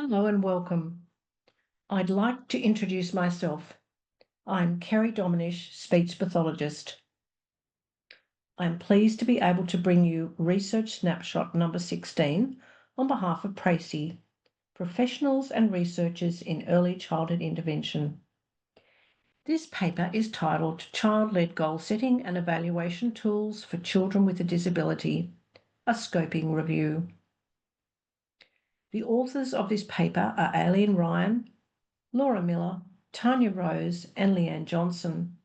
Hello and welcome. I'd like to introduce myself. I'm Kerry Dominish, speech pathologist. I'm pleased to be able to bring you Research Snapshot number 16 on behalf of PRECI, Professionals and Researchers in Early Childhood Intervention. This paper is titled Child-Led Goal Setting and Evaluation Tools for Children with a Disability, a Scoping Review. The authors of this paper are Leanne Ryan, Laura Miller, Tanya Rose and Leanne Johnston.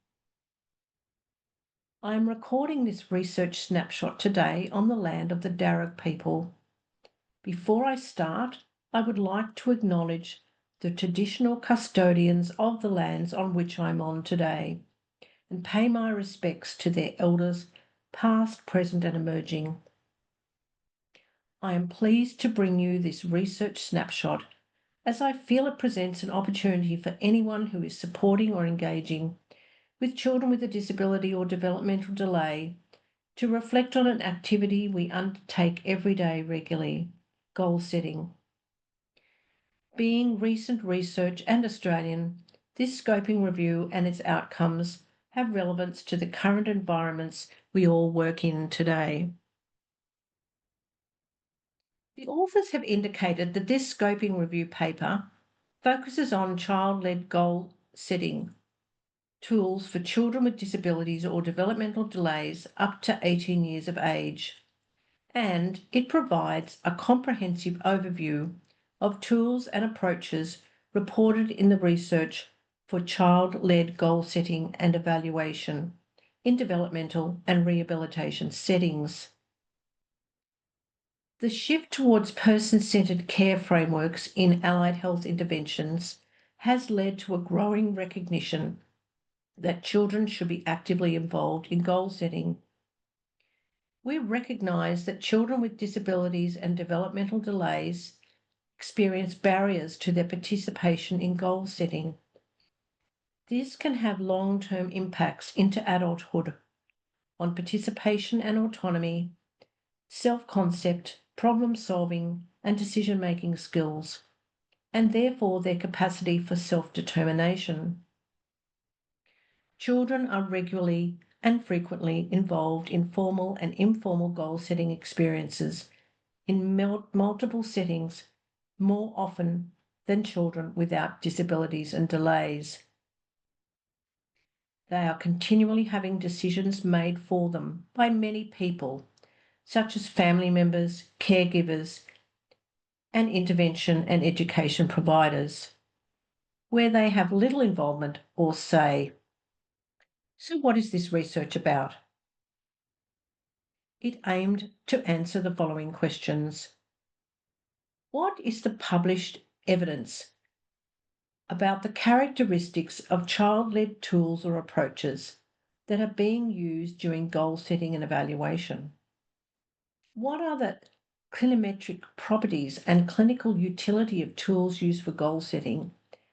I am recording this research snapshot today on the land of the Darug people. Before I start, I would like to acknowledge the traditional custodians of the lands on which I'm on today and pay my respects to their elders, past, present and emerging. I am pleased to bring you this research snapshot as I feel it presents an opportunity for anyone who is supporting or engaging with children with a disability or developmental delay to reflect on an activity we undertake every day regularly, goal setting. Being recent research and Australian, this scoping review and its outcomes have relevance to the current environments we all work in today. The authors have indicated that this scoping review paper focuses on child-led goal setting tools for children with disabilities or developmental delays up to 18 years of age, and it provides a comprehensive overview of tools and approaches reported in the research for child-led goal setting and evaluation in developmental and rehabilitation settings. The shift towards person-centred care frameworks in allied health interventions has led to a growing recognition that children should be actively involved in goal setting. We recognise that children with disabilities and developmental delays experience barriers to their participation in goal setting. This can have long-term impacts into adulthood on participation and autonomy, self-concept, problem-solving and decision-making skills, and therefore their capacity for self-determination. Children are regularly and frequently involved in formal and informal goal-setting experiences in multiple settings more often than children without disabilities and delays. They are continually having decisions made for them by many people, such as family members, caregivers, and intervention and education providers, where they have little involvement or say. So what is this research about? It aimed to answer the following questions. What is the published evidence about the characteristics of child-led tools or approaches that are being used during goal setting and evaluation? What are the clinometric properties and clinical utility of tools used for goal setting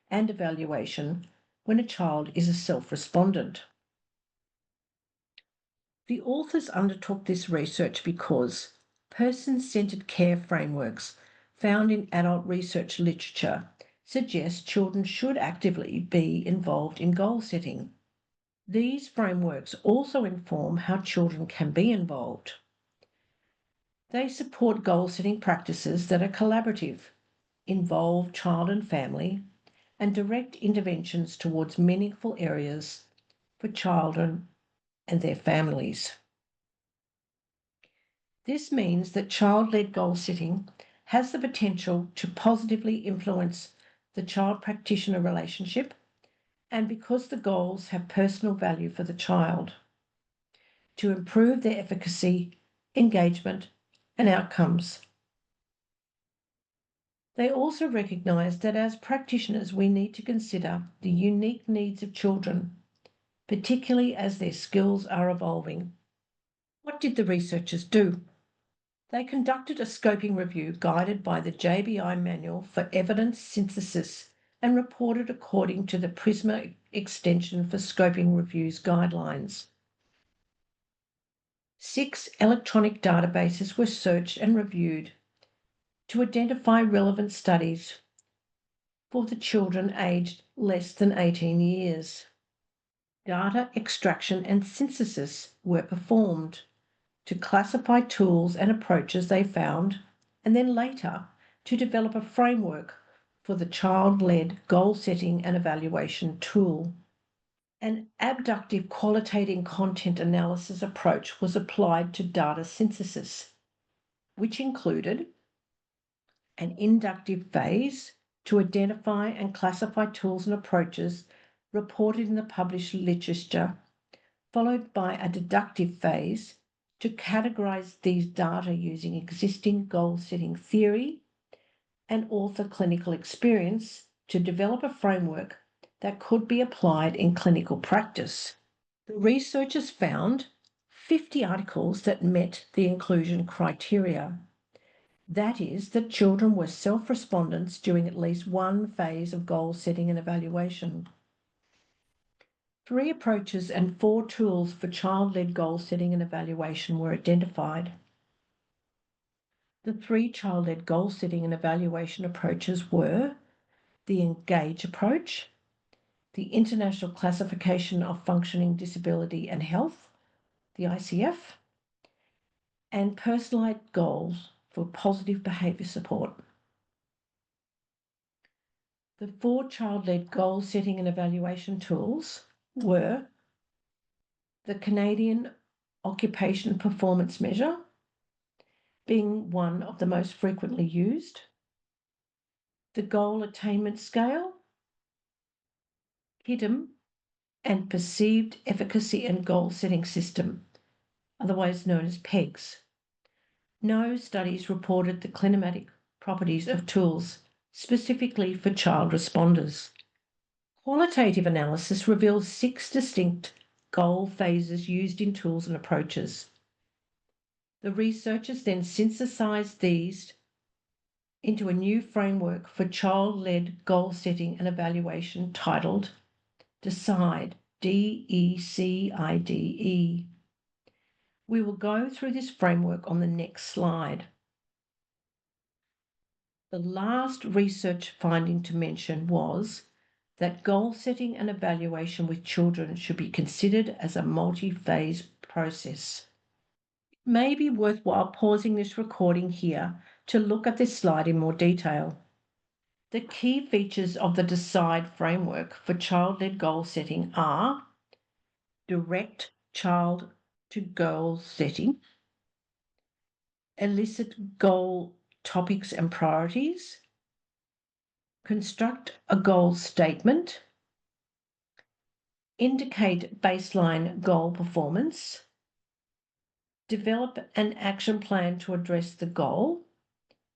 and evaluation when a child is a self-respondent? The authors undertook this research because person-centred care frameworks found in adult research literature suggest children should actively be involved in goal setting. These frameworks also inform how children can be involved. They support goal-setting practices that are collaborative, involve child and family, and direct interventions towards meaningful areas for children and their families. This means that child-led goal setting has the potential to positively influence the child-practitioner relationship, and because the goals have personal value for the child, to improve their efficacy, engagement, and outcomes. They also recognise that as practitioners we need to consider the unique needs of children, particularly as their skills are evolving. What did the researchers do? They conducted a scoping review guided by the JBI Manual for Evidence Synthesis and reported according to the PRISMA Extension for Scoping Reviews guidelines. 6 electronic databases were searched and reviewed to identify relevant studies for the children aged less than 18 years. Data extraction and synthesis were performed to classify tools and approaches they found, and then later to develop a framework for the child-led goal setting and evaluation tool. An abductive qualitative content analysis approach was applied to data synthesis, which included an inductive phase to identify and classify tools and approaches reported in the published literature, followed by a deductive phase to categorize these data using existing goal-setting theory and author clinical experience to develop a framework that could be applied in clinical practice. The researchers found 50 articles that met the inclusion criteria. That is, that children were self-respondents during at least one phase of goal setting and evaluation. 3 approaches and 4 tools for child-led goal setting and evaluation were identified. The 3 child-led goal setting and evaluation approaches were the Engage approach, the International Classification of Functioning Disability and Health, the ICF, and personalized goals for positive behaviour support. The 4 child-led goal setting and evaluation tools were the Canadian Occupation Performance Measure, being one of the most frequently used, the Goal Attainment Scale, HITM, and Perceived Efficacy and Goal Setting System, otherwise known as PEGS. No studies reported the climatic properties of tools specifically for child responders. Qualitative analysis reveals 6 distinct goal phases used in tools and approaches. The researchers then synthesized these into a new framework for child-led goal setting and evaluation titled DECIDE, DECIDE. We will go through this framework on the next slide. The last research finding to mention was that goal setting and evaluation with children should be considered as a multi-phase process. It may be worthwhile pausing this recording here to look at this slide in more detail. The key features of the DECIDE framework for child-led goal setting are direct child-to-goal setting, elicit goal topics and priorities, construct a goal statement, indicate baseline goal performance, develop an action plan to address the goal,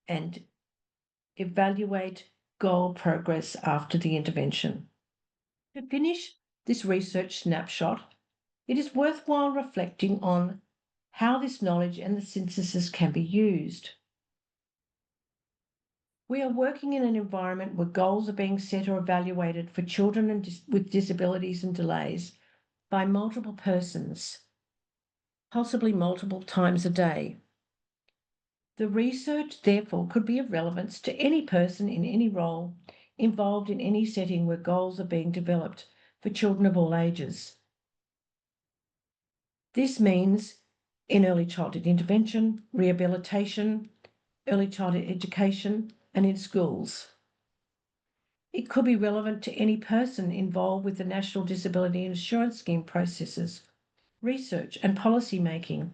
and evaluate goal progress after the intervention. To finish this research snapshot, it is worthwhile reflecting on how this knowledge and the synthesis can be used. We are working in an environment where goals are being set or evaluated for children with disabilities and delays by multiple persons, possibly multiple times a day. The research, therefore, could be of relevance to any person in any role involved in any setting where goals are being developed for children of all ages. This means in early childhood intervention, rehabilitation, early childhood education, and in schools. It could be relevant to any person involved with the National Disability Insurance Scheme processes, research and policy making.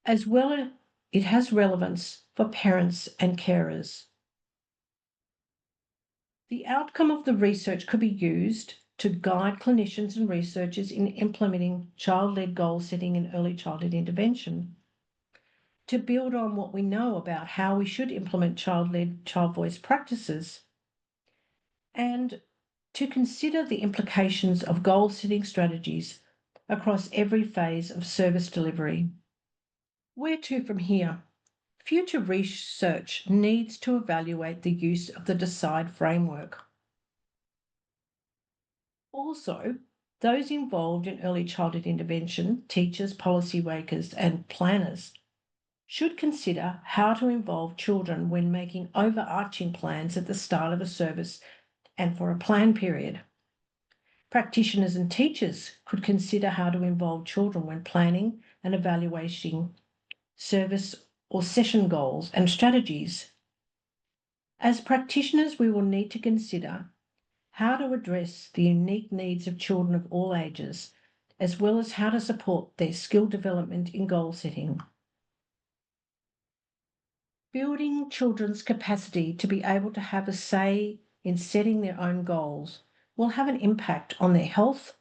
As well, it has relevance for parents and carers. The outcome of the research could be used to guide clinicians and researchers in implementing child-led goal setting in early childhood intervention, to build on what we know about how we should implement child-led, child voice practices, and to consider the implications of goal-setting strategies across every phase of service delivery. Where to from here? Future research needs to evaluate the use of the DECIDE framework. Also, those involved in early childhood intervention, teachers, policymakers, and planners, should consider how to involve children when making overarching plans at the start of a service and for a plan period. Practitioners and teachers could consider how to involve children when planning and evaluating service or session goals and strategies. As practitioners, we will need to consider how to address the unique needs of children of all ages, as well as how to support their skill development in goal setting. Building children's capacity to be able to have a say in setting their own goals will have an impact on their health,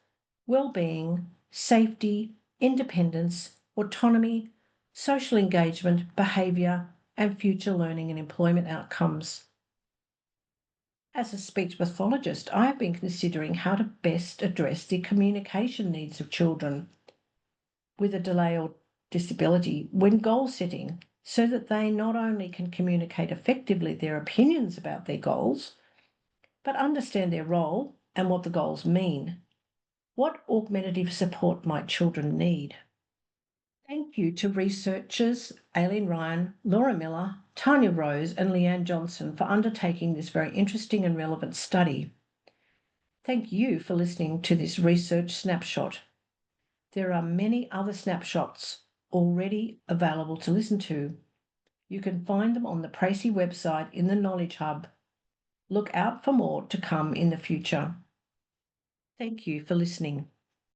well-being, safety, independence, autonomy, social engagement, behaviour, and future learning and employment outcomes. As a speech pathologist, I have been considering how to best address the communication needs of children with a delay or disability when goal setting, so that they not only can communicate effectively their opinions about their goals, but understand their role and what the goals mean. What augmentative support might children need? Thank you to researchers Aileen Ryan, Laura Miller, Tanya Rose, and Leanne Johnston for undertaking this very interesting and relevant study. Thank you for listening to this research snapshot. There are many other snapshots already available to listen to. You can find them on the PRECI website in the Knowledge Hub. Look out for more to come in the future. Thank you for listening.